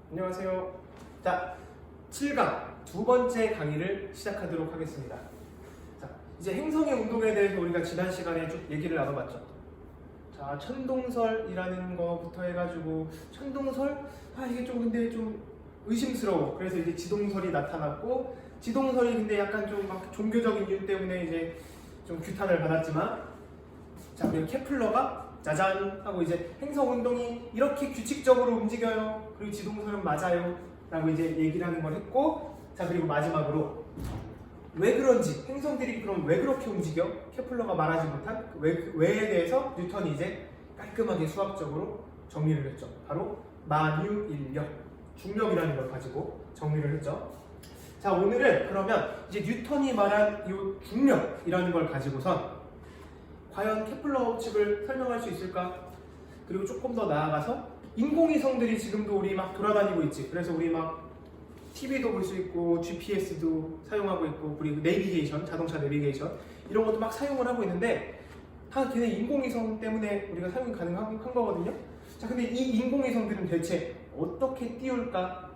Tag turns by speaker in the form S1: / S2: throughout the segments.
S1: 안녕하세요. 자, 7강 두 번째 강의를 시작하도록 하겠습니다. 자, 이제 행성의 운동에 대해서 우리가 지난 시간에 쭉 얘기를 나눠봤죠. 자, 천동설이라는 거부터 해가지고 천동설? 이게 좀 근데 좀 의심스러워. 그래서 이제 지동설이 나타났고 지동설이 근데 약간 좀 막 종교적인 이유 때문에 이제 좀 규탄을 받았지만 자, 그리고 케플러가 짜잔 하고 이제 행성 운동이 이렇게 규칙적으로 움직여요. 그리고 지동설은 맞아요. 라고 이제 얘기를 하는 걸 했고, 자, 그리고 마지막으로 왜 그런지, 행성들이 그럼 왜 그렇게 움직여? 케플러가 말하지 못한 그 왜에 대해서 뉴턴이 이제 깔끔하게 수학적으로 정리를 했죠. 바로 만유인력, 중력이라는 걸 가지고 정리를 했죠. 자, 오늘은 그러면 이제 뉴턴이 말한 이 중력이라는 걸 가지고선 과연 케플러 법칙을 설명할 수 있을까? 그리고 조금 더 나아가서 인공위성들이 지금도 우리 막 돌아다니고 있지. 그래서 우리 막 TV도 볼 수 있고 GPS도 사용하고 있고 그리고 내비게이션, 자동차 내비게이션 이런 것도 막 사용을 하고 있는데 다 걔네 인공위성 때문에 우리가 사용이 가능한 거거든요. 자, 근데 이 인공위성들은 대체 어떻게 띄울까?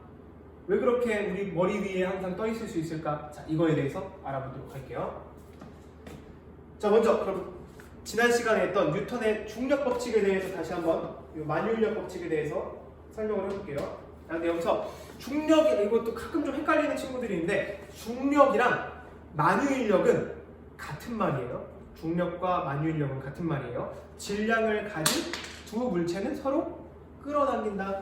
S1: 왜 그렇게 우리 머리 위에 항상 떠 있을 수 있을까? 자, 이거에 대해서 알아보도록 할게요. 자, 먼저 그럼 지난 시간에 했던 뉴턴의 중력 법칙에 대해서 다시 한번 만유인력 법칙에 대해서 설명을 해볼게요. 근데 여기서 중력, 이것도 가끔 좀 헷갈리는 친구들이 있는데 중력이랑 만유인력은 같은 말이에요. 중력과 만유인력은 같은 말이에요. 질량을 가진 두 물체는 서로 끌어당긴다.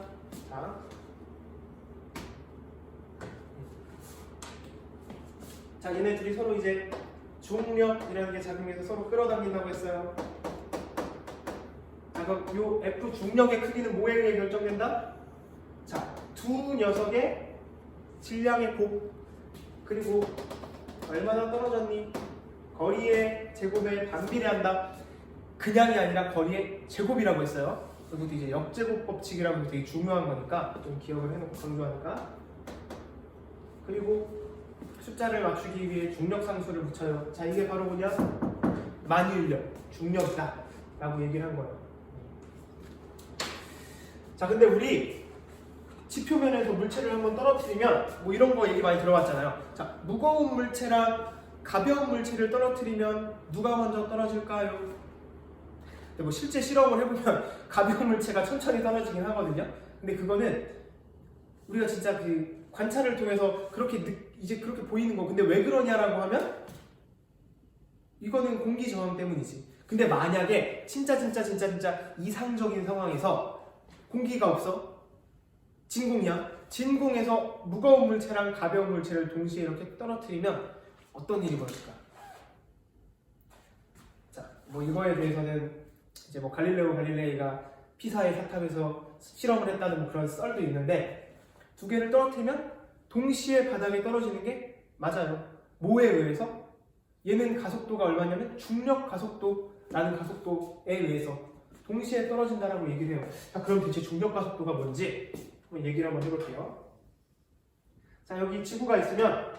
S1: 자, 얘네 둘이 서로 이제 중력이라는 게 작용해서 서로 끌어당긴다고 했어요. 자, 그럼 요 F 중력의 크기는 뭐에 의해 결정된다? 자, 두 녀석의 질량의 곱 그리고 얼마나 떨어졌니? 거리의 제곱에 반비례한다. 그냥이 아니라 거리의 제곱이라고 했어요. 그것도 이제 역제곱 법칙이라고 되게 중요한 거니까 좀 기억을 해놓고 강조하니까. 그리고 숫자를 맞추기 위해 중력 상수를 붙여요. 자, 이게 바로 뭐냐? 만유인력, 중력이다 라고 얘기를 한 거예요. 자, 근데 우리 지표면에서 물체를 한번 떨어뜨리면 뭐 이런 거 얘기 많이 들어봤잖아요. 자, 무거운 물체랑 가벼운 물체를 떨어뜨리면 누가 먼저 떨어질까요? 근데 뭐 실제 실험을 해보면 가벼운 물체가 천천히 떨어지긴 하거든요. 근데 그거는 우리가 진짜 그 관찰을 통해서 이제 그렇게 보이는 거. 근데 왜 그러냐라고 하면 이거는 공기 저항 때문이지. 근데 만약에 진짜 이상적인 상황에서 공기가 없어? 진공이야? 진공에서 무거운 물체랑 가벼운 물체를 동시에 이렇게 떨어뜨리면 어떤 일이 벌어질까? 자, 뭐 이거에 대해서는 이제 뭐 갈릴레오 갈릴레이가 피사의 사탑에서 실험을 했다는 뭐 그런 썰도 있는데 두 개를 떨어뜨리면 동시에 바닥에 떨어지는 게 맞아요. 뭐에 의해서? 얘는 가속도가 얼마냐면 중력 가속도라는 가속도에 의해서 동시에 떨어진다라고 얘기를 해요. 자, 그럼 대체 중력 가속도가 뭔지 한번 얘기를 한번 해볼게요. 자, 여기 지구가 있으면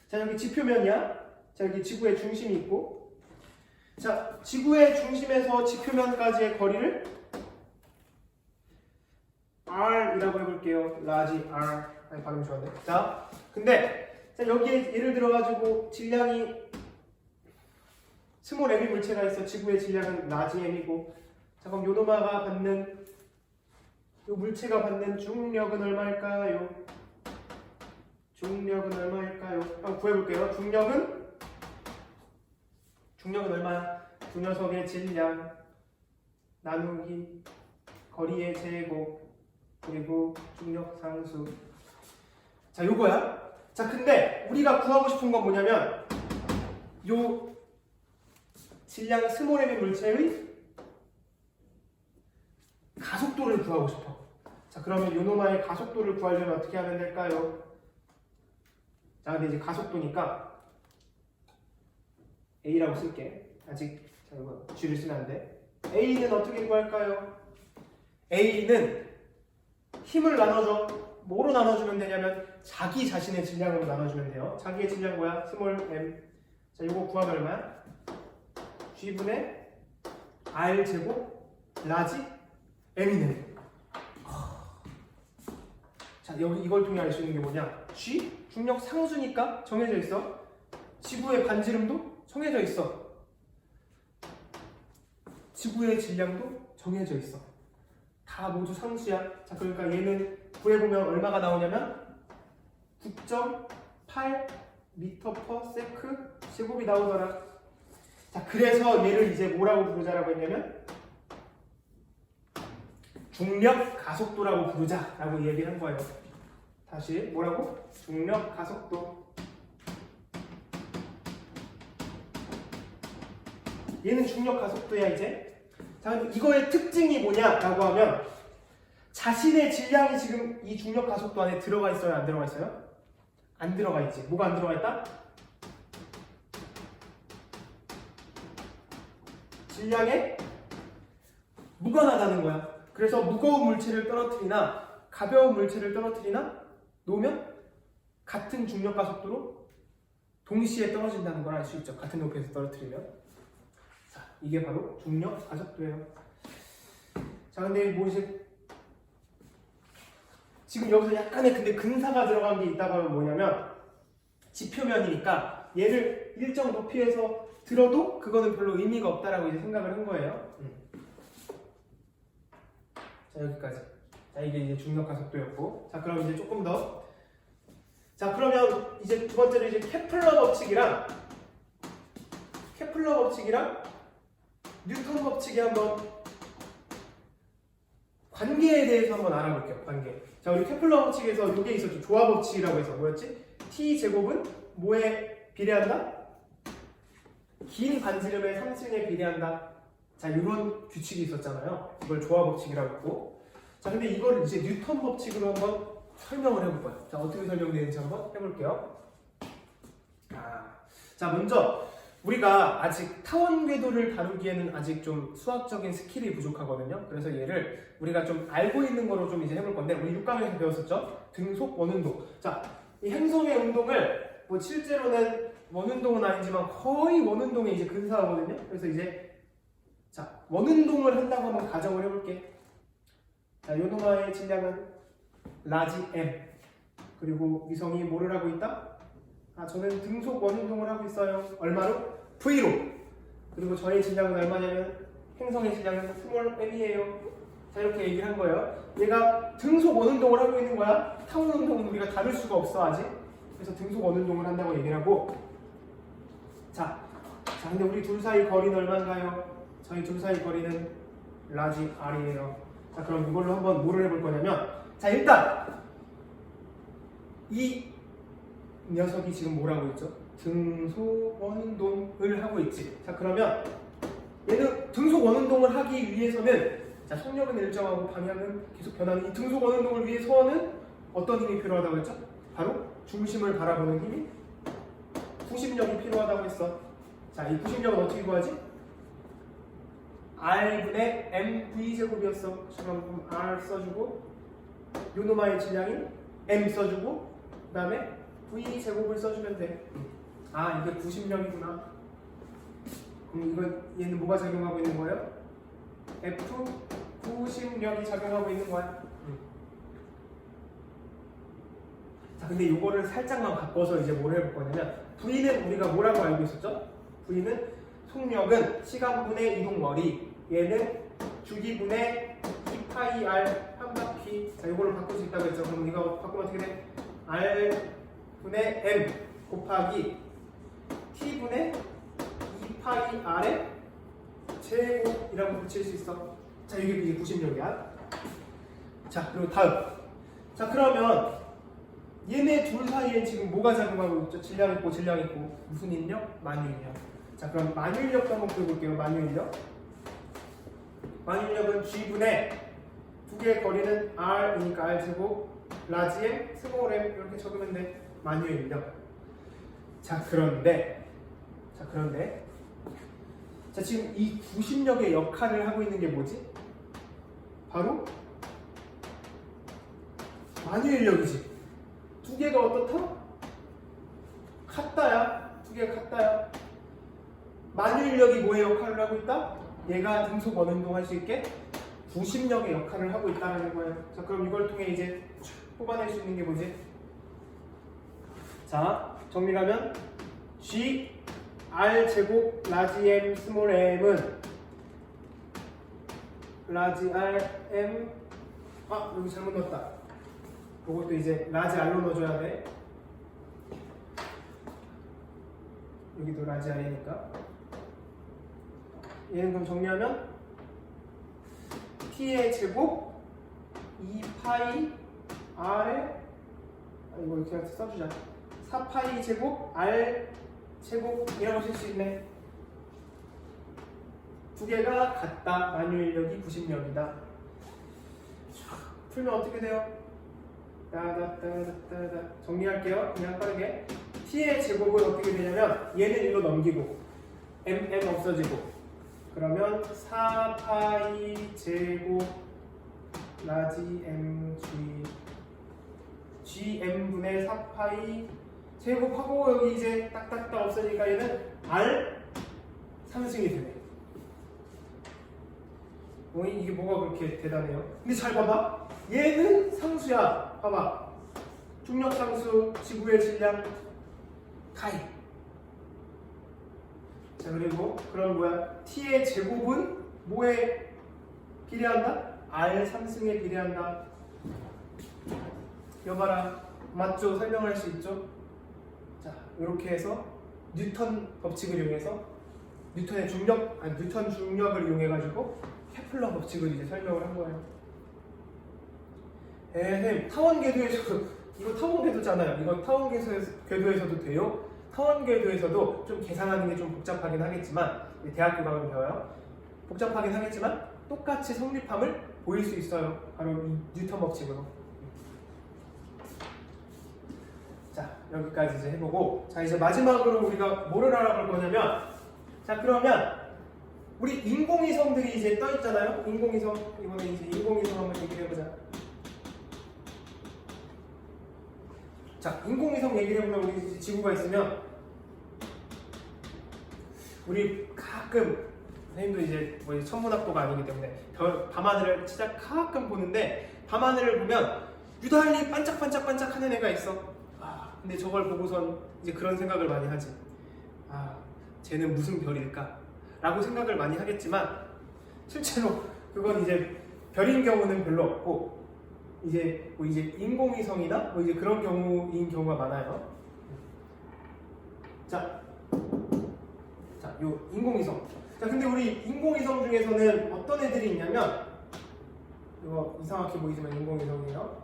S1: 자, 여기 지표면이야. 자, 여기 지구의 중심이 있고 자, 지구의 중심에서 지표면까지의 거리를 R이라고 해볼게요. 라지 R. 발음 좋았네. 자, 근데 자, 여기에 예를 들어가지고 질량이 스몰 m이 물체가 있어. 지구의 질량은 라지 m이고 자, 그럼 요노마가 받는 요 물체가 받는 중력은 얼마일까요? 중력은 얼마일까요? 한번 구해볼게요. 중력은 얼마야? 두 녀석의 질량 나누기 거리의 제곱 그리고 중력 상수. 자, 요거야. 자, 근데 우리가 구하고 싶은 건 뭐냐면 요 질량 스몰 m의 물체의 가속도를 구하고 싶어. 자, 그러면 요노마의 가속도를 구하려면 어떻게 하면 될까요? 자, 근데 이제 가속도니까 A라고 쓸게. 아직 자, 이거 G를 쓰면 안 돼. A는 어떻게 구할까요? A는 힘을 나눠줘. 뭐로 나눠주면 되냐면 자기 자신의 질량으로 나눠주면 돼요. 자기의 질량 뭐야? 스몰 m. 자, 이거 구하면 얼마야? G분의 R 제곱 라지 m이네. 자, 여기 이걸 통해 알 수 있는 게 뭐냐? G 중력 상수니까 정해져 있어. 지구의 반지름도 정해져 있어. 지구의 질량도 정해져 있어. 다 모두 상수야. 자, 그러니까 얘는 구해보면 얼마가 나오냐면 9.8 m/s 제곱이 나오더라. 자, 그래서 얘를 이제 뭐라고 부르자라고 했냐면 중력 가속도라고 부르자라고 얘기한 거예요. 다시 뭐라고? 중력 가속도. 얘는 중력 가속도야 이제. 자, 근데 이거의 특징이 뭐냐라고 하면 자신의 질량이 지금 이 중력 가속도 안에 들어가 있어요, 안 들어가 있어요? 안 들어가 있지. 뭐가 안 들어가 있다? 질량에 무관하다는 거야. 그래서 무거운 물체를 떨어뜨리나 가벼운 물체를 떨어뜨리나 놓으면 같은 중력 가속도로 동시에 떨어진다는 걸 알 수 있죠. 같은 높이에서 떨어뜨리면. 자, 이게 바로 중력 가속도예요. 자, 근데 뭐 이제 지금 여기서 약간의 근데 근사가 들어간 게 있다고 하면 뭐냐면 지표면이니까 얘를 일정 높이에서 들어도 그거는 별로 의미가 없다라고 이제 생각을 한 거예요. 자, 여기까지. 자, 이게 이제 중력 가속도였고. 자, 그럼 이제 조금 더. 자, 그러면 이제 두 번째로 이제 케플러 법칙이랑 뉴턴 법칙이 한번 관계에 대해서 한번 알아볼게요. 관계. 자, 우리 케플러 법칙에서 이게 있었죠. 조화 법칙이라고 해서 뭐였지? T 제곱은 뭐에 비례한다? 긴 반지름의 상승에 비례한다. 자, 이런 규칙이 있었잖아요. 이걸 조화 법칙이라고 했고. 자, 근데 이걸 이제 뉴턴 법칙으로 한번 설명을 해볼 거예요. 자, 어떻게 설명되는지 한번 해볼게요. 자, 먼저 우리가 아직 타원 궤도를 다루기에는 아직 좀 수학적인 스킬이 부족하거든요. 그래서 얘를 우리가 좀 알고 있는 거로 좀 이제 해볼 건데, 우리 6강에서 배웠었죠? 등속 원운동. 자, 이 행성의 운동을 뭐 실제로는 원운동은 아니지만 거의 원운동에 이제 근사하거든요. 그래서 이제 자, 원운동을 한다고 한번 가정을 해볼게. 자, 요노마의 질량은 라지 M. 그리고 위성이 뭐를 하고 있다? 저는 등속 원운동을 하고 있어요. 얼마로? V로. 그리고 저의 질량은 얼마냐면 행성의 질량은 스몰 m이에요. 자, 이렇게 얘기를 한 거예요. 얘가 등속 원운동을 하고 있는 거야. 타원 운동은 우리가 다룰 수가 없어 아직. 그래서 등속 원운동을 한다고 얘기를 하고. 자, 근데 우리 둘 사이 거리는 얼마인가요? 저희 둘 사이 거리는 라지 R이에요. 자, 그럼 이걸로 한번 뭐를 해볼 거냐면, 자, 일단 이 녀석이 지금 뭘 하고 있죠? 등속 원운동을 하고 있지. 자, 그러면 얘는 등속 원운동을 하기 위해서는, 자, 속력은 일정하고 방향은 계속 변하는 이 등속 원운동을 위해서는 어떤 힘이 필요하다고 했죠? 바로 중심을 바라보는 힘이, 구심력이 필요하다고 했어. 자, 이 구심력은 어떻게 구하지? R분의 mv제곱이었어. 그럼 R 써주고, 요노마의 질량이 m 써주고, 그 다음에 v제곱을 써주면 돼. 이게 구심력이구나. 그럼 이건 얘는 뭐가 작용하고 있는 거예요? F 구심력이 작용하고 있는 거야. 자, 근데 이거를 살짝만 바꿔서 이제 뭘 해볼 거냐면, V는 우리가 뭐라고 알고 있었죠? V는 속력은 시간분의 이동거리, 얘는 주기분의 2πr 한 바퀴. 자, 이걸로 바꿀 수 있다고 했죠. 그럼 이거 바꾸면 어떻게 돼? R분의 M 곱하기 T분의 2πr의 제곱이라고 붙일 수 있어. 자, 이게 이제 구심력이야. 자, 그리고 다음. 자, 그러면 얘네 둘 사이에 지금 뭐가 작용하고 있죠? 질량 있고 질량 있고. 무슨 인력? 만유인력. 자, 그럼 만유인력도 한번 구해볼게요. 만유인력. 만유인력은 G분의 두 개의 거리는 R이니까 R제곱, 라지 M, 스몰 M 이렇게 적으면 돼. 만유인력. 자, 그런데 자, 지금 이 구심력의 역할을 하고 있는 게 뭐지? 바로 만유인력이지. 두 개가 어떻다? 같다야. 두 개가 같다야. 만유인력이 뭐의 역할을 하고 있다? 얘가 등속 원운동 할 수 있게 구심력의 역할을 하고 있다는 거예요. 자, 그럼 이걸 통해 이제 뽑아낼 수 있는 게 뭐지? 자, 정리하면 G R 제곱 라지 M 스몰 m은 라지 R M 여기 잘못 넣었다. 이것도 이제 라지 R로 넣어줘야 돼. 여기도 라지 R이니까. 얘는 그럼 정리하면 T의 제곱 2파이 R에 이거 이렇게 써주자. 4파이 제곱 R 제곱이라고 쓸 수 있네. 두 개가 같다. 만유인력이 90력이다. 풀면 어떻게 돼요? 정리할게요. 그냥 빠르게. T의 제곱은 어떻게 되냐면 얘는 1로 넘기고 m 없어지고 그러면 4파이 제곱 라지 mg gm분의 4파이 제곱하고 여기 이제 딱딱딱 없으니까 얘는 r 상승이 되네. 이게 뭐가 그렇게 대단해요? 근데 잘 봐봐. 얘는 상수야. 봐봐. 중력 상수, 지구의 질량 가이. 자, 그리고 그럼 뭐야? T의 제곱은 뭐에 비례한다? R 상승에 비례한다. 여봐라. 맞죠? 설명할 수 있죠? 자, 이렇게 해서 뉴턴 법칙을 이용해서 뉴턴 중력을 이용해가지고 케플러 법칙을 이제 설명을 한 거예요. 선생님, 타원 궤도에서도 이거 타원 궤도잖아요. 이거 타원 궤도에서도 돼요. 타원 궤도에서도 좀 계산하는 게 좀 복잡하긴 하겠지만 대학교 가면 배워요. 복잡하긴 하겠지만 똑같이 성립함을 보일 수 있어요. 바로 이 뉴턴 법칙으로. 자, 여기까지 이제 해보고, 자, 이제 마지막으로 우리가 뭐를 알아볼 거냐면, 자, 그러면 우리 인공위성들이 이제 떠 있잖아요. 인공위성, 이번에 이제 인공위성 한번 얘기를 해보자. 자, 인공위성 얘기를 해보면 우리 이제 지구가 있으면 우리 가끔 선생님도 이제 뭐 천문학도가 아니기 때문에 밤하늘을 진짜 가끔 보는데 밤하늘을 보면 유달리 반짝반짝반짝하는 애가 있어. 근데 저걸 보고선 이제 그런 생각을 많이 하지. 쟤는 무슨 별일까? 라고 생각을 많이 하겠지만 실제로 그건 이제 별인 경우는 별로 없고 이제 인공위성이나 뭐 이제 그런 경우인 경우가 많아요. 자, 요 인공위성. 자, 근데 우리 인공위성 중에서는 어떤 애들이 있냐면, 이거 이상하게 보이지만 인공위성이에요.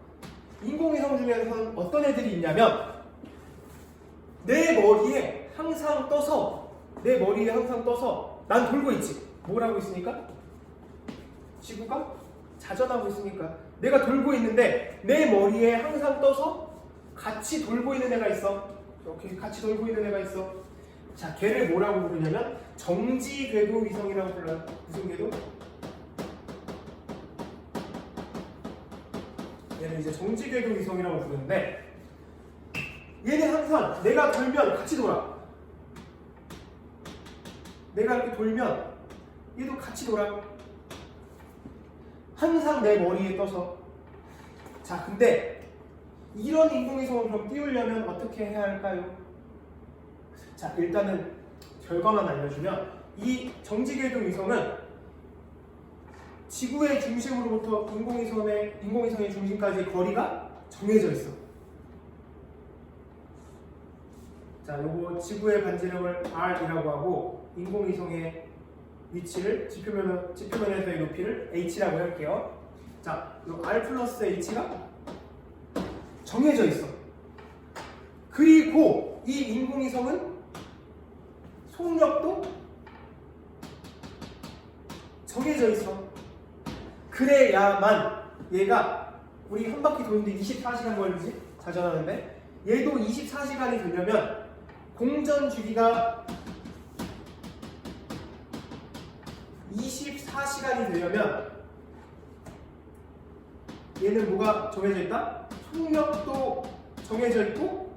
S1: 인공위성 중에서는 어떤 애들이 있냐면, 내 머리에 항상 떠서 난 돌고 있지. 뭘 하고 있으니까? 지구가 자전하고 있으니까. 내가 돌고 있는데 내 머리에 항상 떠서 같이 돌고 있는 애가 있어. 이렇게 같이 돌고 있는 애가 있어. 자, 걔를 뭐라고 부르냐면 정지궤도 위성이라고 불러요. 무슨 궤도? 얘는 이제 정지궤도 위성이라고 부르는데, 얘는 항상 내가 돌면 같이 돌아. 내가 이렇게 돌면 얘도 같이 돌아. 항상 내 머리에 떠서. 자, 근데 이런 인공위성을 좀 띄우려면 어떻게 해야 할까요? 자, 일단은 결과만 알려주면, 이 정지궤도 위성은 지구의 중심으로부터 인공위성의 중심까지 거리가 정해져 있어. 자, 요거 지구의 반지름을 R이라고 하고 인공위성의 위치를 지표면에서의 높이를 H라고 할게요. 자, 요 R 플러스 H가 정해져 있어. 그리고 이 인공위성은 속력도 정해져 있어. 그래야만 얘가, 우리 한 바퀴 도는데 24시간 걸리지? 자전하는데 얘도 24시간이 되려면 공전 주기가 24시간이 되려면 얘는 뭐가 정해져 있다? 속력도 정해져 있고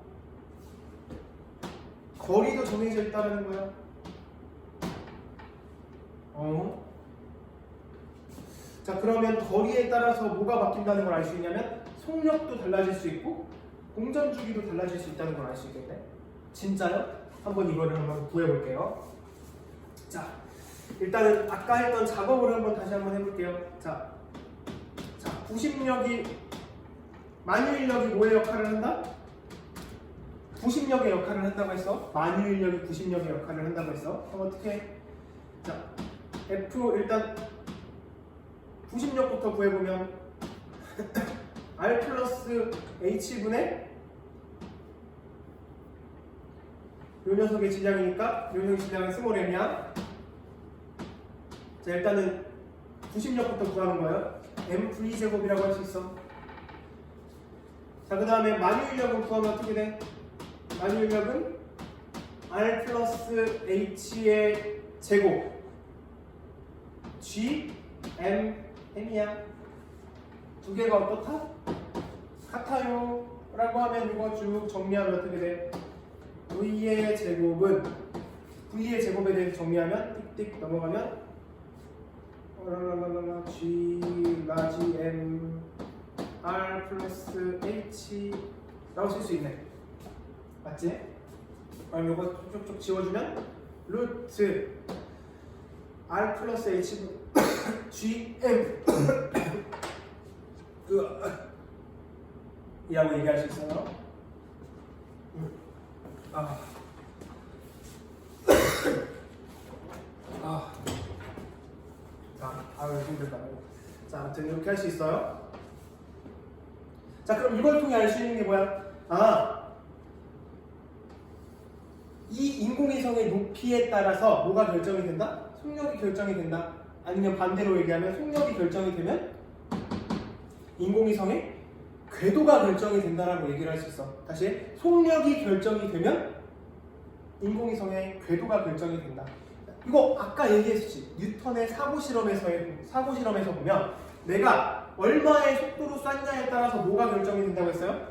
S1: 거리도 정해져 있다는 거야. 자, 그러면 거리에 따라서 뭐가 바뀐다는 걸 알 수 있냐면 속력도 달라질 수 있고 공전 주기도 달라질 수 있다는 걸 알 수 있겠네. 진짜요? 한번 이거를 한번 구해볼게요. 자, 일단은 아까 했던 작업을 한번 다시 한번 해볼게요. 자, 구심력이 만유인력이 뭐의 역할을 한다? 구심력의 역할을 한다고 했어. 만유인력이 구심력의 역할을 한다고 했어. 그럼 어떻게 해? 자, F 일단 구심력부터 구해보면 R 플러스 H분의 요 녀석의 질량이니까 요 녀석의 질량은 스몰 m이야. 자, 일단은 구심력부터 구하는 거예요. mv 제곱이라고 할 수 있어. 자, 그 다음에 만유인력을 구하면 어떻게 돼? 만유인력은 R 플러스 H의 제곱 G, M, M이야. 두 개가 어떻다? 같아요 라고 하면 이거 쭉 정리하면 어떻게 돼? V의 제곱은 V의 제곱에 대해서 정리하면 띡띡 넘어가면 G 라지 M R 플러스 H 라고 쓸 수 있네. 맞지? 그럼 이거 쭉쭉 지워주면 루트 R 플러스 H G M 이라고 얘기할 수 있어요. 힘들다. 자, 아무튼 이렇게 할 수 있어요. 자, 그럼 이걸 통해 알 수 있는 게 뭐야? 이 인공위성의 높이에 따라서 뭐가 결정이 된다? 속력이 결정이 된다. 아니면 반대로 얘기하면 속력이 결정이 되면 인공위성의 궤도가 결정이 된다라고 얘기를 할 수 있어. 다시 속력이 결정이 되면 인공위성의 궤도가 결정이 된다. 이거 아까 얘기했지. 뉴턴의 사고 실험에서 보면 내가 얼마의 속도로 쐈냐에 따라서 뭐가 결정이 된다고 했어요?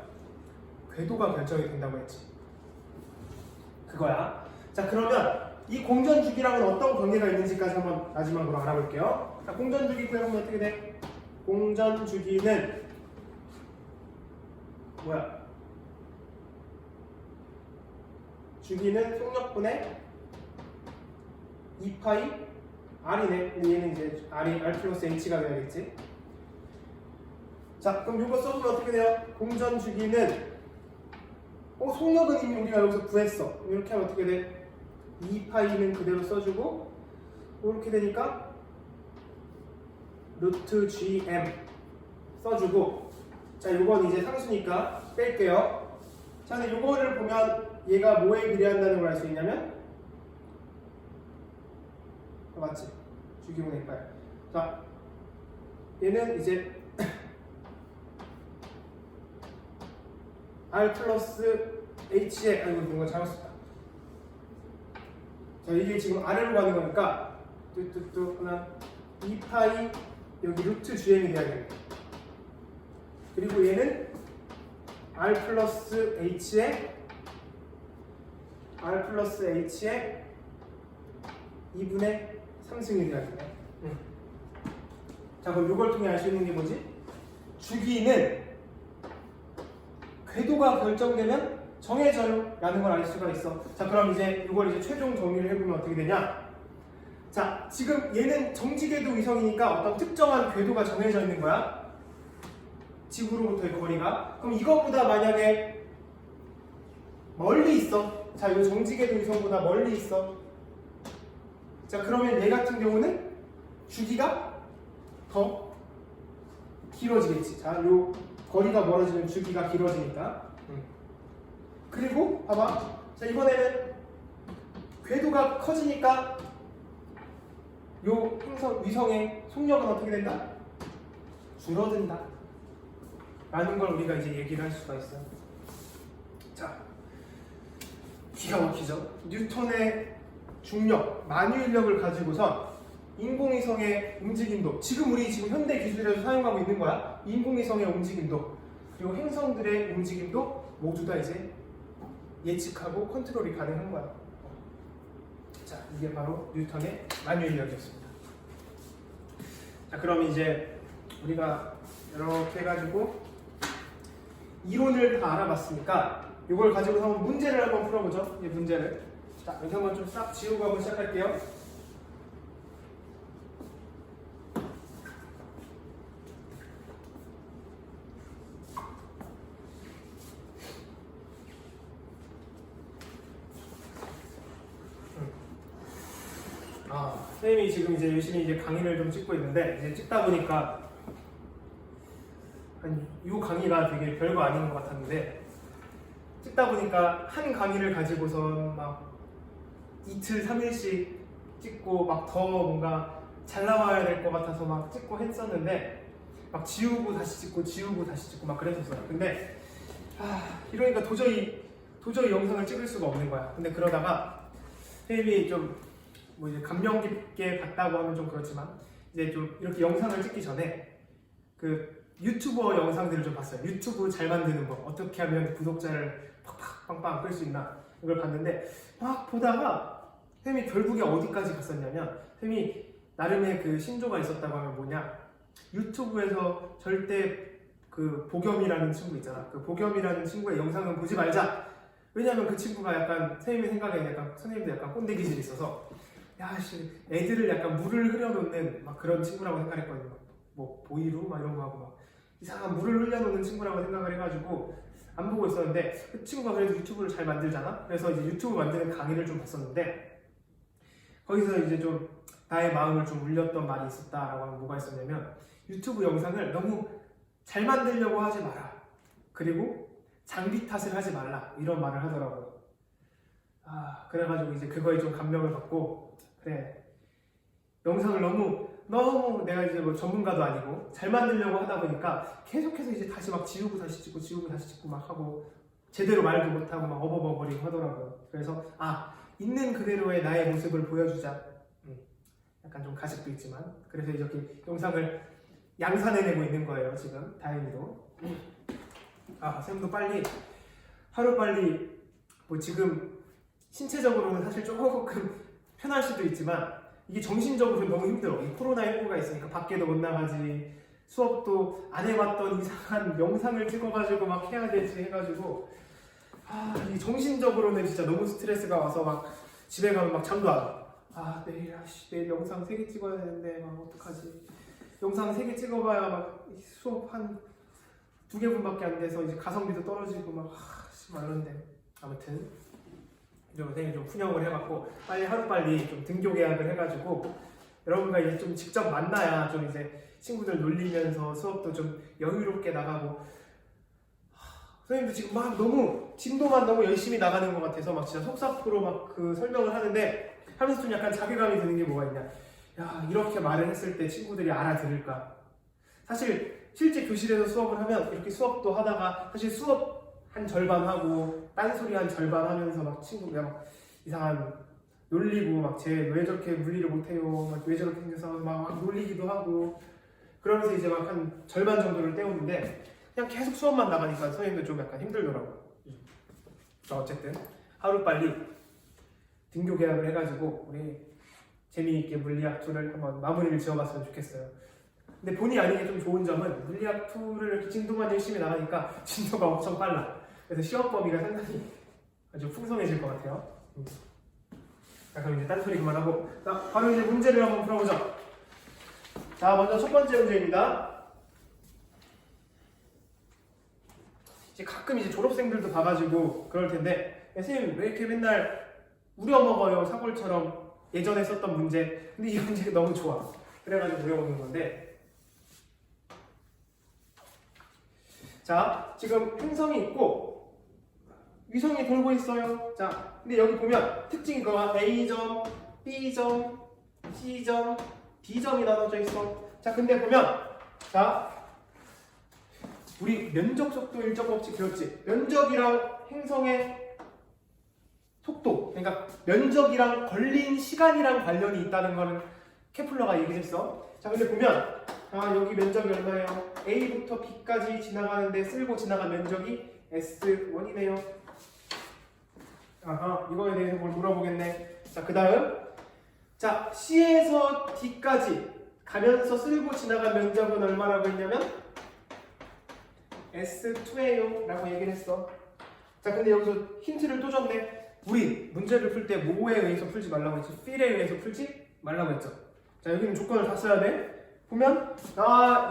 S1: 궤도가 결정이 된다고 했지. 그거야. 자, 그러면 이 공전 주기랑은 어떤 관계가 있는지까지 한번 마지막으로 알아볼게요. 자, 공전 주기 구해보면 어떻게 돼? 공전 주기는 뭐야? 주기는 속력분의 2파이 R이네. 근데 얘는 이제 R 플러스 H가 돼야겠지. 자, 그럼 이거 써보면 어떻게 돼요? 공전 주기는 속력은 이미 우리가 여기서 구했어. 이렇게 하면 어떻게 돼? 2파이는 그대로 써주고 이렇게 되니까 루트 GM 써주고. 자, 이건 이제 상수니까 뺄게요. 자, 근데 이거를 보면 얘가 뭐에 비례한다는 걸 알 수 있냐면 맞지? 주기분의 2파이. 자, 얘는 이제 R 플러스 H에 이거 잘못 썼다. 자, 이게 지금 아래로 가는 거니까 뚜뚜뚜 하나 2파이 여기 루트 GM이 돼야겠네. 그리고 얘는 R 플러스 H에 2분의 3승이 돼야겠네. 자, 그럼 이걸 통해 알 수 있는 게 뭐지? 주기는 궤도가 결정되면 정해져요 라는 걸 알 수가 있어. 자, 그럼 이제 이걸 이제 최종 정리를 해보면 어떻게 되냐? 자, 지금 얘는 정지궤도 위성이니까 어떤 특정한 궤도가 정해져 있는 거야. 지구로부터의 거리가. 그럼 이것보다 만약에 멀리 있어. 자, 이 정지궤도 위성보다 멀리 있어. 자, 그러면 얘 같은 경우는 주기가 더 길어지겠지. 자, 요 거리가 멀어지면 주기가 길어지니까. 그리고 봐봐. 자, 이번에는 궤도가 커지니까 요 위성의 속력은 어떻게 된다? 줄어든다 라는 걸 우리가 이제 얘기를 할 수가 있어요. 자, 기가 막히죠? 뉴턴의 중력, 만유인력을 가지고서 인공위성의 움직임도, 지금 우리 현대 기술에서 사용하고 있는 거야. 인공위성의 움직임도, 그리고 행성들의 움직임도 모두 다 이제 예측하고 컨트롤이 가능한 거야. 자, 이게 바로 뉴턴의 만유인력이었습니다. 자, 그럼 이제 우리가 이렇게 해가지고 이론을 다 알아봤으니까 이걸 가지고 한번 문제를 한번 풀어보죠. 이 문제를. 자, 여기 한번 좀 싹 지우고 한번 시작할게요. 선생님이 지금 이제 열심히 이제 강의를 좀 찍고 있는데, 이제 찍다 보니까 이 강의가 되게 별거 아닌 것 같았는데, 찍다 보니까 한 강의를 가지고선 막 이틀, 3일씩 찍고 막 더 뭔가 잘 나와야 될 것 같아서 막 찍고 했었는데, 막 지우고 다시 찍고 지우고 다시 찍고 막 그랬었어요. 근데 이러니까 도저히 영상을 찍을 수가 없는 거야. 근데 그러다가 선생님이 좀 뭐 이제 감명 깊게 봤다고 하면 좀 그렇지만, 이제 좀 이렇게 영상을 찍기 전에 그 유튜버 영상들을 좀 봤어요. 유튜브 잘 만드는 법, 어떻게 하면 구독자를 팍팍 빵빵 끌 수 있나, 이걸 봤는데 막 보다가 선생님이 결국에 어디까지 갔었냐면, 선생님이 나름의 그 신조가 있었다고 하면 뭐냐, 유튜브에서 절대 그 보겸이라는 친구 있잖아. 그 보겸이라는 친구의 영상은 보지 말자. 왜냐면 그 친구가 약간 선생님의 생각에 약간 선생님도 약간 꼰대 기질이 있어서, 야씨 애들을 약간 물을 흐려놓는 막 그런 친구라고 생각했거든요. 뭐 보이루 막 이런 거 하고 막 이상한 물을 흘려놓는 친구라고 생각을 해가지고 안 보고 있었는데, 그 친구가 그래도 유튜브를 잘 만들잖아. 그래서 이제 유튜브 만드는 강의를 좀 봤었는데, 거기서 이제 좀 나의 마음을 좀 울렸던 말이 있었다라고 하면 뭐가 있었냐면, 유튜브 영상을 너무 잘 만들려고 하지 마라, 그리고 장비 탓을 하지 말라, 이런 말을 하더라고요. 그래가지고 이제 그거에 좀 감명을 받고, 그래, 영상을 너무 내가 이제 뭐 전문가도 아니고 잘 만들려고 하다 보니까 계속해서 이제 다시 막 지우고 다시 찍고 지우고 다시 찍고 막 하고, 제대로 말도 못하고 막 어버버버리고 하더라고요. 그래서 있는 그대로의 나의 모습을 보여주자. 약간 좀 가식도 있지만, 그래서 이렇게 영상을 양산해내고 있는 거예요 지금, 다행히도. 쌤도 빨리 하루빨리, 뭐 지금 신체적으로는 사실 조금 편할 수도 있지만 이게 정신적으로 너무 힘들어. 이 코로나19가 있으니까 밖에도 못 나가지, 수업도 안 해봤던 이상한 영상을 찍어가지고 막 해야 되지 해가지고, 이 정신적으로는 진짜 너무 스트레스가 와서 막 집에 가면 막 잠도 안 와. 내일 영상 3개 찍어야 되는데 막 어떡하지. 영상 3개 찍어봐야 막 수업 한 2개분밖에 안 돼서 이제 가성비도 떨어지고 막 이런데, 아무튼 선생님이 좀 푸념을 해갖고 빨리 하루빨리 좀 등교 계약을 해가지고 여러분과 이제 좀 직접 만나야 좀 이제 친구들 놀리면서 수업도 좀 여유롭게 나가고. 선생님도 지금 막 너무 진도만 너무 열심히 나가는 것 같아서 막 진짜 속사포로 막 그 설명을 하는데, 하면서 좀 약간 자괴감이 드는 게 뭐가 있냐, 이렇게 말을 했을 때 친구들이 알아들을까. 사실 실제 교실에서 수업을 하면 이렇게 수업도 하다가 사실 수업 한 절반 하고 딴소리 한 절반 하면서 막 친구가 막 이상한 놀리고 막 쟤 왜 저렇게 물리를 못해요, 막 왜 저렇게 생겨서 막 놀리기도 하고, 그러면서 이제 막 한 절반 정도를 때우는데 그냥 계속 수업만 나가니까 선생님도 좀 약간 힘들더라고요. 어쨌든 하루빨리 등교 계약을 해가지고 우리 재미있게 물리학 2를 한번 마무리를 지어봤으면 좋겠어요. 근데 본의 아니게 좀 좋은 점은 물리학 2를 이렇게 진도만 열심히 나가니까 진도가 엄청 빨라. 그래서 시험 범위가 상당히 아주 풍성해질 것 같아요. 자, 그럼 이제 딴소리 그만하고, 자, 바로 이제 문제를 한번 풀어보죠. 자, 먼저 첫 번째 문제입니다. 이제 가끔 이제 졸업생들도 봐가지고 그럴 텐데, 선생님 왜 이렇게 맨날 우려먹어요, 사골처럼, 예전에 썼던 문제. 근데 이 문제가 너무 좋아. 그래가지고 우려먹는 건데, 자, 지금 행성이 있고 위성이 돌고 있어요. 자, 근데 여기 보면 특징이 그거야. A점, B점, C점, D점이 나눠져 있어. 자, 근데 보면, 자, 우리 면적 속도 일정 법칙 배웠지? 면적이랑 행성의 속도, 그러니까 면적이랑 걸린 시간이랑 관련이 있다는 거는 케플러가 얘기했어. 자, 근데 보면 여기 면적이 얼마예요? A부터 B까지 지나가는데 쓸고 지나간 면적이 S1이네요. 이거에 대해서 뭘 물어보겠네. 자, 그 다음, 자, C에서 D까지 가면서 쓸고 지나간 면적은 얼마라고 했냐면 S2예요 라고 얘기를 했어. 자, 근데 여기서 힌트를 또 줬네. 우리 문제를 풀 때 뭐에 의해서 풀지 말라고 했지? 필에 의해서 풀지 말라고 했죠. 자, 여기는 조건을 다 써야 돼. 보면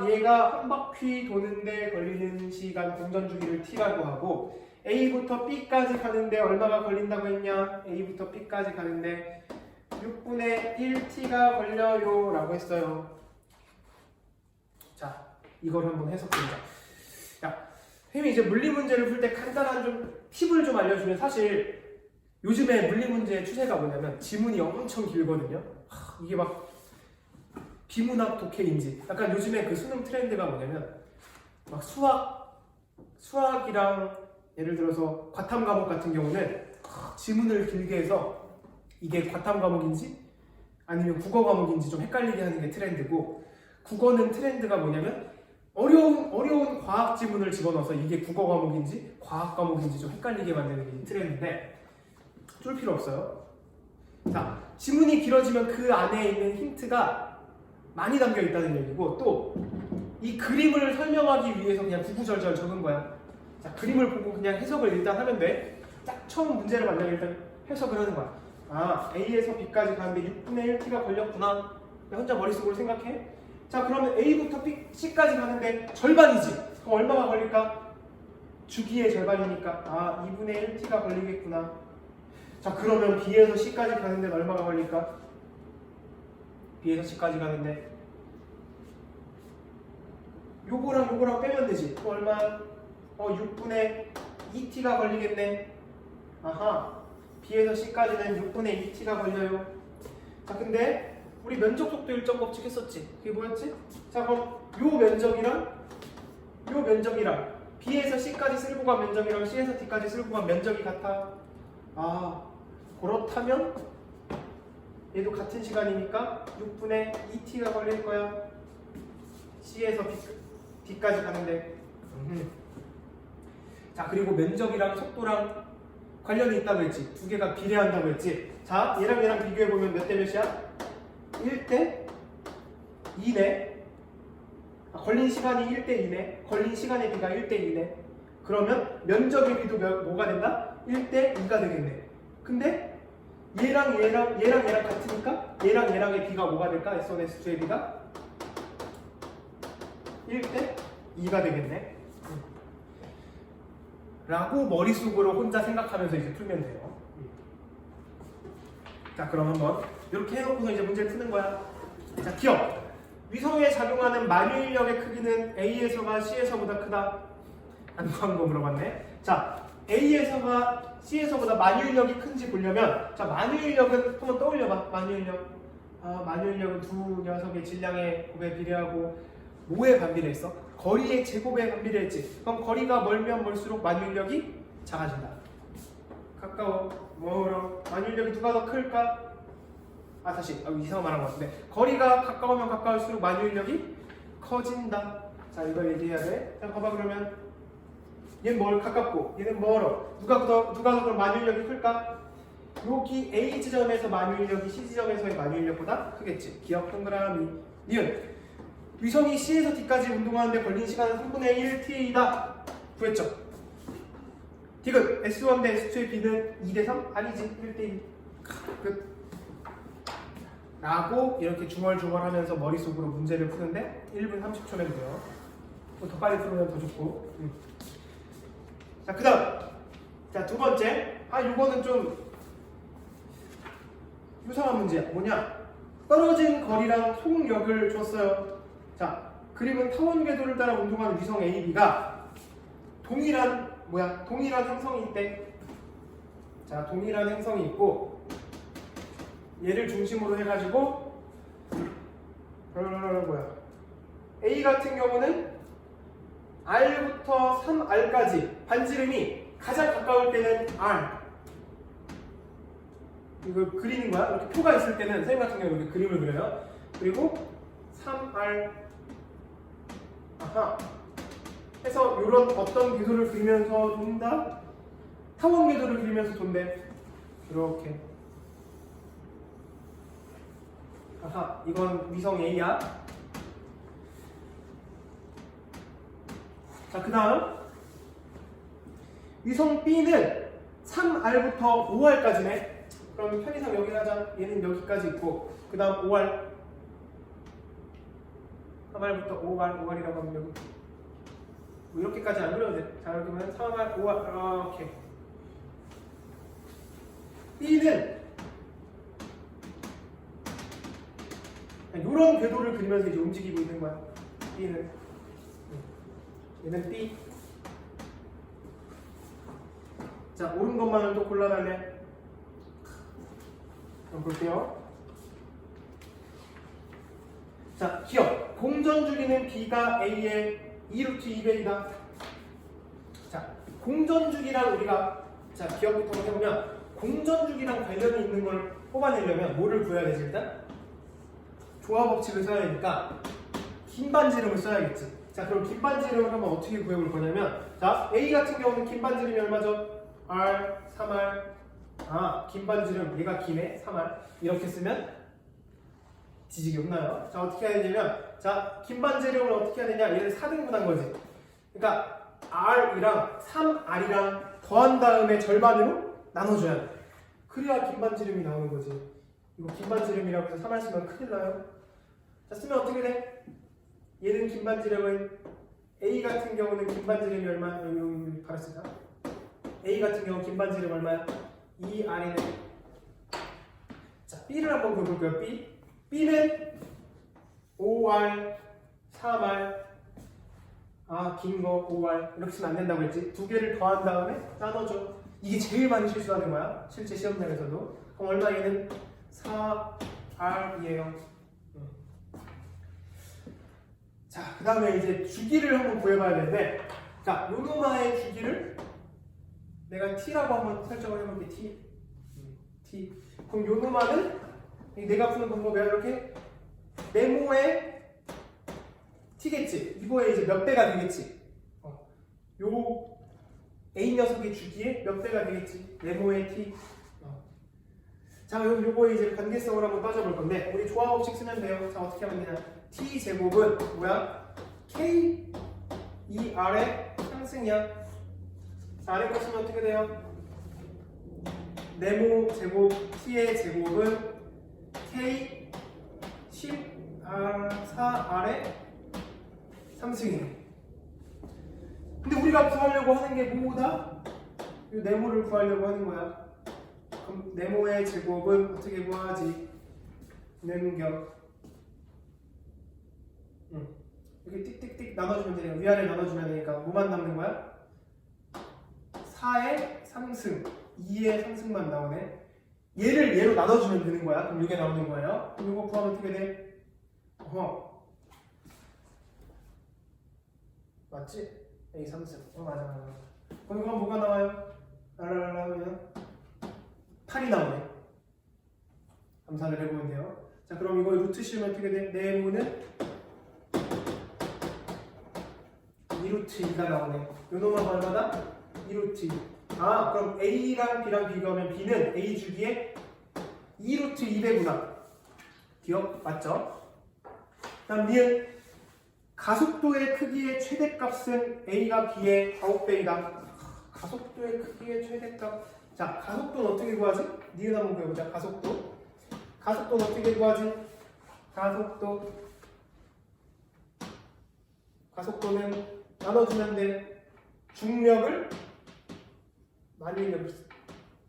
S1: 얘가 한 바퀴 도는데 걸리는 시간 공전 주기를 t라고 하고 A부터 B까지 가는데 얼마가 걸린다고 했냐? A부터 B까지 가는데 6분의 1t가 걸려요 라고 했어요. 자, 이걸 한번 해석해보자. 야, 선생님이 이제 물리 문제를 풀 때 간단한 좀 팁을 좀 알려주면, 사실 요즘에 물리 문제의 추세가 뭐냐면 지문이 엄청 길거든요. 이게 막 비문학 독해인지 약간 요즘에 그 수능 트렌드가 뭐냐면 막 수학이랑 예를 들어서 과탐 과목 같은 경우는 지문을 길게 해서 이게 과탐 과목인지 아니면 국어 과목인지 좀 헷갈리게 하는 게 트렌드고, 국어는 트렌드가 뭐냐면 어려운 과학 지문을 집어넣어서 이게 국어 과목인지 과학 과목인지 좀 헷갈리게 만드는 게 트렌드인데 쫄 필요 없어요. 자, 지문이 길어지면 그 안에 있는 힌트가 많이 담겨 있다는 얘기고, 또 이 그림을 설명하기 위해서 그냥 구구절절 적은 거야. 자, 그림을 보고 그냥 해석을 일단 하면 돼. 딱 처음 문제를 만나면 일단 해석을 하는 거야. 아, A에서 B까지 가는데 6분의 1t가 걸렸구나. 혼자 머릿속으로 생각해. 자, 그러면 A부터 B, C까지 가는데 절반이지. 그럼 얼마가 걸릴까? 주기의 절반이니까 2분의 1t가 걸리겠구나. 자, 그러면 B에서 C까지 가는데 얼마가 걸릴까? B에서 C까지 가는데 요거랑 빼면 되지. 또 얼마? 6분의 2t가 걸리겠네. 아하, B에서 C까지는 6분의 2t가 걸려요. 자, 근데 우리 면적 속도 일정 법칙 했었지. 그게 뭐였지? 자, 그럼 요 면적이랑 B에서 C까지 쓸고 간 면적이랑 C에서 D까지 쓸고 간 면적이 같아. 그렇다면 얘도 같은 시간이니까 6분의 2t가 걸릴 거야. C에서 D까지 가는데. 자, 그리고 면적이랑 속도랑 관련이 있다고 했지. 두 개가 비례한다고 했지. 자, 얘랑 비교해보면 몇 대 몇이야? 1대 2네. 걸린 시간이 1대 2네. 걸린 시간의 비가 1대 2네. 그러면 면적의 비도 뭐가 된다? 1대 2가 되겠네. 근데 얘랑 같으니까 얘랑의 비가 뭐가 될까? S1, S2의 비가 1대 2가 되겠네. 라고 머릿속으로 혼자 생각하면서 이제 풀면 돼요. 자, 그럼 한번 이렇게 해놓고서 이제 문제를 푸는 거야. 자, 기억. 위성에 작용하는 만유인력의 크기는 A에서가 C에서보다 크다. 안 구한 거 물어봤네. 자, A에서가 C에서보다 만유인력이 큰지 보려면, 자, 만유인력은 한번 떠올려봐. 만유인력은 두 녀석의 질량의 곱에 비례하고 뭐에 반비례했어? 거리의 제곱에 반비례했지. 그럼 거리가 멀면 멀수록 만유인력이 작아진다. 가까워, 멀어. 만유인력이 누가 더 클까? 다시 이상한 말한 것 같은데, 거리가 가까우면 가까울수록 만유인력이 커진다. 자, 이걸 얘기해야 돼. 자, 봐봐. 그러면 얘는 가깝고 얘는 멀어. 누가 더 그럼 만유인력이 클까? 여기 A 지점에서 만유인력이 C 지점에서의 만유인력보다 크겠지. 기억 동그라미. 니은. 위성이 C에서 D까지 운동하는데 걸린 시간은 3분의 1t이다. 구했죠. 디귿. S1 대 S2의 B는 2대 3? 아니지. 1대 2. 끝. 라고 이렇게 중얼중얼 하면서 머릿속으로 문제를 푸는데 1분 30초면 돼요. 더 빨리 풀면 더 좋고. 자, 그 다음. 자, 두 번째. 요거는 좀 유사한 문제야. 뭐냐? 떨어진 거리랑 속력을 줬어요. 자, 그림은 타원 궤도를 따라 운동하는 위성 AB가 동일한 행성이 있대. 자, 동일한 행성이 있고 얘를 중심으로 해가지고 A 같은 경우는 R부터 3R까지 반지름이 가장 가까울 때는 R. 이걸 그리는 거야. 이렇게 표가 있을 때는 선생님 같은 경우는 이렇게 그림을 그려요. 그리고 3R 해서 이런 어떤 궤도를 그리면서 돈다? 타원 궤도를 그리면서 돈대. 이렇게. 이건 위성 A야. 자, 자, 그 다음 위성 B는 3R부터 5R까지네. 그럼 편의상 여기 하자. 얘는 여기까지 있고 그 다음 5R 3R부터 5R, 5R이라고 하면 여기 뭐 이렇게까지 안 그려도 돼. 자, 이렇게 보면 3R, 5R 이렇게. B는 이런 궤도를 그리면서 이제 움직이고 있는 거야. B는 얘는 B. 자, 옳은 것만을 또 골라달래. 그럼 볼게요. 자, 기억. 공전주기는 B가 A의 2루트 2배이다. 자, 공전주기랑 우리가 자 기억부터 해보면 공전주기랑 관련이 있는 걸 뽑아내려면 뭐를 구해야 되지 일단? 조화 법칙을 써야 되니까 긴 반지름을 써야겠지. 자, 그럼 긴 반지름을 한번 어떻게 구해볼 거냐면 자, A 같은 경우는 긴 반지름이 얼마죠? R, 3R. 아, 긴 반지름 얘가 기네. 3R. 이렇게 쓰면 지식이 없나요? 자, 어떻게 해야 되냐면 자, 긴 반지름을 어떻게 해야 되냐? 얘를 4등분한 거지. 그러니까 R이랑 3R이랑 더한 다음에 절반으로 나눠줘야 돼. 그래야 긴 반지름이 나오는 거지. 이거 긴 반지름이라고 해서 3R 쓰면 큰일 나요. 자, 쓰면 어떻게 돼? 얘는 긴 반지름은 A 같은 경우는 긴 반지름이 얼마? 여기 바로 쓰자. A 같은 경우 긴 반지름 얼마야? 2R이네. 자, B를 한번 볼게요. B. B는 5R, 3R. 아, 긴 거 5R. 이렇게 쓰면 안 된다고 했지. 두 개를 더한 다음에 나눠줘. 이게 제일 많이 실수하는 거야. 실제 시험장에서도. 그럼 얼마 얘는 4R이에요. 자, 그 다음에 이제 주기를 한번 구해봐야 되는데 자, 요노마의 주기를 내가 T라고 한번 설정을 해볼게. T. 그럼 요노마는 내가 푸는 방법이야. 이렇게 네모의 T겠지. 이거에 이제 몇 배가 되겠지. 요 A 녀석의 주기에 몇 배가 되겠지. 네모의 T. 자, 요거에 이제 관계성을 한번 따져볼 건데 우리 조화 법칙 쓰면 돼요. 자, 어떻게 하면 되냐? T 제곱은 뭐야? K 2R의 상승이야. 자, 아래 거 쓰면 어떻게 돼요? 네모 제곱 T의 제곱은 K 10R 4R의 상승이네. 근데 우리가 구하려고 하는 게 뭐다? 이 네모를 구하려고 하는 거야. 그럼 네모의 제곱은 어떻게 구하지? 네모격. 이렇게 띡띡띡 나눠주면 되니까 위아래 나눠주면 되니까 뭐만 남는 거야? 4의 상승, 2의 상승만 나오네. 얘를 얘로 나눠주면 되는 거야. 그럼 이게 나오는 거예요. 그럼 이거 구하면 어떻게 돼? 맞지? A 상승. 맞아. 그럼 이건 뭐가 나와요? 랄랄랄라 하면 8이 나오네. 감산을 해보면 돼요. 자, 그럼 이거 루트 씌우면 어떻게 돼? 네모는 2루트 2가 나오네. 요 놈은 얼마다? 2루트 2. 아, 그럼 A랑 B랑 비교하면 B는 A 주기에 2루트 2배구나. 기억? 맞죠? 다음 니은 가속도의 크기의 최대값은 A가 B의 9배이다. 가속도의 크기의 최대값. 자, 가속도는 어떻게 구하지? 니은 한번 구해보자. 가속도는 어떻게 구하지? 가속도는 나눠주면 돼. 중력을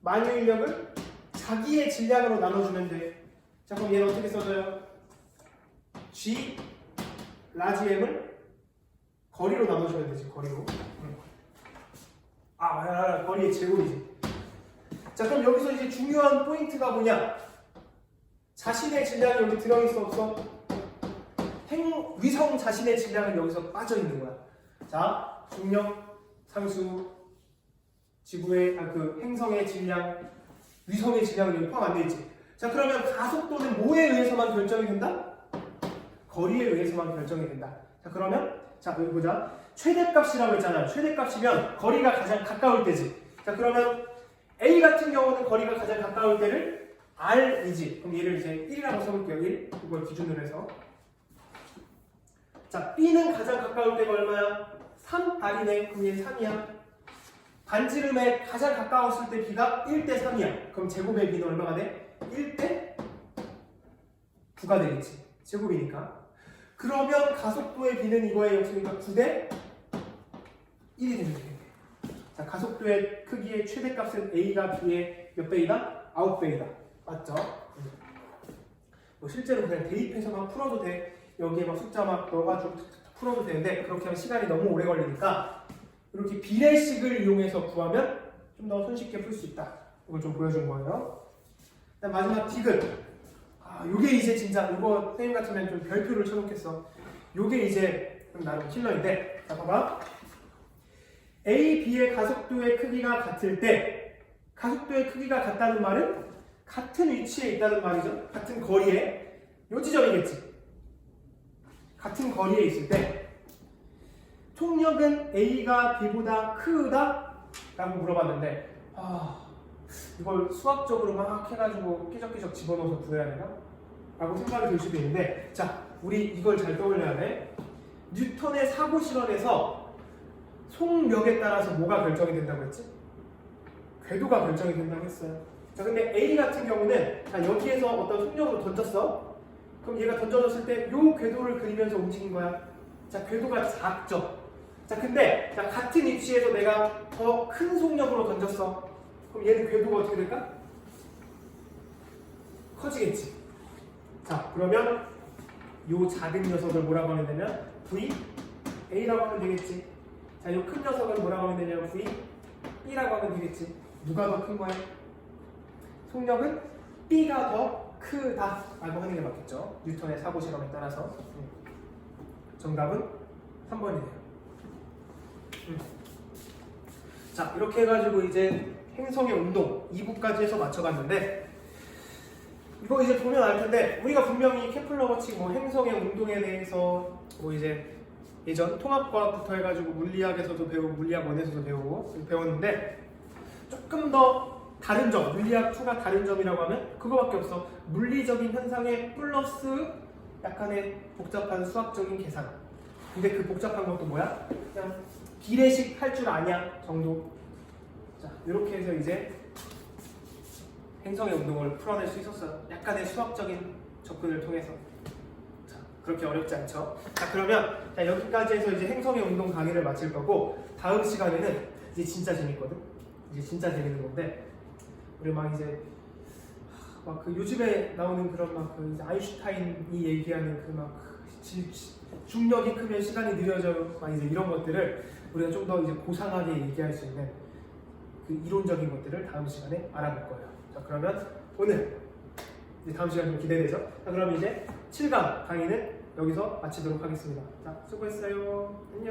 S1: 만유인력을 자기의 질량으로 나눠주면 돼. 자, 그럼 얘는 어떻게 써져요? G 라지 M을 거리로 나눠주면 되지. 거리로. 거리의 제곱이지. 자, 그럼 여기서 이제 중요한 포인트가 뭐냐? 자신의 질량이 여기 들어있어 없어? 위성 자신의 질량은 여기서 빠져있는 거야. 자, 중력, 상수, 지구의 행성의 질량, 위성의 질량은 여기 포함 안 돼 있지. 자, 그러면 가속도는 뭐에 의해서만 결정이 된다? 거리에 의해서만 결정이 된다. 자, 그러면 여기 보자. 최대값이라고 했잖아요. 최대값이면 거리가 가장 가까울 때지. 자, 그러면 A 같은 경우는 거리가 가장 가까울 때를 R이지. 그럼 얘를 이제 1이라고 써볼게요. 1. 이걸 기준으로 해서. 자, B는 가장 가까울 때가 얼마야? 3R이네. 그럼 얘 3이야. 반지름에 가장 가까웠을 때 B가 1대 3이야. 그럼 제곱의 B는 얼마가 돼? 1대 9가 되겠지. 제곱이니까. 그러면 가속도의 B는 이거의 역수니까 9대 1이 되는 거예요. 자, 가속도의 크기의 최대값은 A가 B의 몇 배이다? 9배이다. 맞죠? 뭐 실제로 그냥 대입해서만 풀어도 돼. 여기에 막 숫자 막 넣어가지고 풀어도 되는데 그렇게 하면 시간이 너무 오래 걸리니까 이렇게 비례식을 이용해서 구하면 좀 더 손쉽게 풀 수 있다. 이걸 좀 보여준 거예요. 일단 마지막 디귿. 요게 이제 진짜 이거 선생님 같으면 좀 별표를 쳐놓겠어. 요게 이제 좀 나름 킬러인데, 자 봐봐. A, B의 가속도의 크기가 같을 때 가속도의 크기가 같다는 말은 같은 위치에 있다는 말이죠. 같은 거리에. 요 지점이겠지. 같은 거리에 있을 때 총력은 A가 B보다 크다? 라고 물어봤는데 이걸 수학적으로 막 해가지고 끼적끼적 집어넣어서 구해야 되나? 라고 생각이 들 수도 있는데, 자, 우리 이걸 잘 떠올려야 돼. 뉴턴의 사고 실험에서 속력에 따라서 뭐가 결정이 된다고 했지? 궤도가 결정이 된다고 했어요. 자, 근데 A 같은 경우는 자, 여기에서 어떤 속력으로 던졌어. 그럼 얘가 던져졌을 때 요 궤도를 그리면서 움직인 거야. 자, 궤도가 작죠. 자, 근데 자, 같은 위치에서 내가 더 큰 속력으로 던졌어. 그럼 얘는 궤도가 어떻게 될까? 커지겠지. 자, 그러면 요 작은 녀석을 뭐라고 하면 되냐? VA라고 하면 되겠지. 자, 요 큰 녀석을 뭐라고 하면 되냐? VB라고 하면 되겠지. 누가 더 큰 거야? 속력은 B가 더 크다라고 하는 게 맞겠죠. 뉴턴의 사고 실험에 따라서. 정답은 3번이네요. 자, 이렇게 해가지고 이제 행성의 운동 2부까지 해서 맞춰봤는데, 이거 이제 보면 알 텐데 우리가 분명히 케플러 법칙 뭐 행성의 운동에 대해서 뭐 이제 예전 통합과학부터 해가지고 물리학에서도 배우고 물리학 1에서도 배웠는데, 조금 더 다른 점, 물리학 2가 다른 점이라고 하면 그거밖에 없어. 물리적인 현상에 플러스 약간의 복잡한 수학적인 계산. 근데 그 복잡한 것도 뭐야? 그냥 비례식 할 줄 아냐 정도. 자, 이렇게 해서 이제 행성의 운동을 풀어낼 수 있었어요. 약간의 수학적인 접근을 통해서. 자, 그렇게 어렵지 않죠? 자, 그러면 자, 여기까지 해서 이제 행성의 운동 강의를 마칠 거고, 다음 시간에는 이제 진짜 재밌거든? 이제 진짜 재밌는 건데, 우리 막 이제 막 그 요즘에 나오는 그런 막 그 이제 아인슈타인이 얘기하는 그 막 중력이 크면 시간이 느려져, 막 이제 이런 것들을 우리가 좀 더 이제 고상하게 얘기할 수 있는 그 이론적인 것들을 다음 시간에 알아볼 거예요. 자, 그러면 오늘 이제 다음 시간 좀 기대되죠? 자, 그럼 이제 7강 강의는 여기서 마치도록 하겠습니다. 자, 수고했어요. 안녕.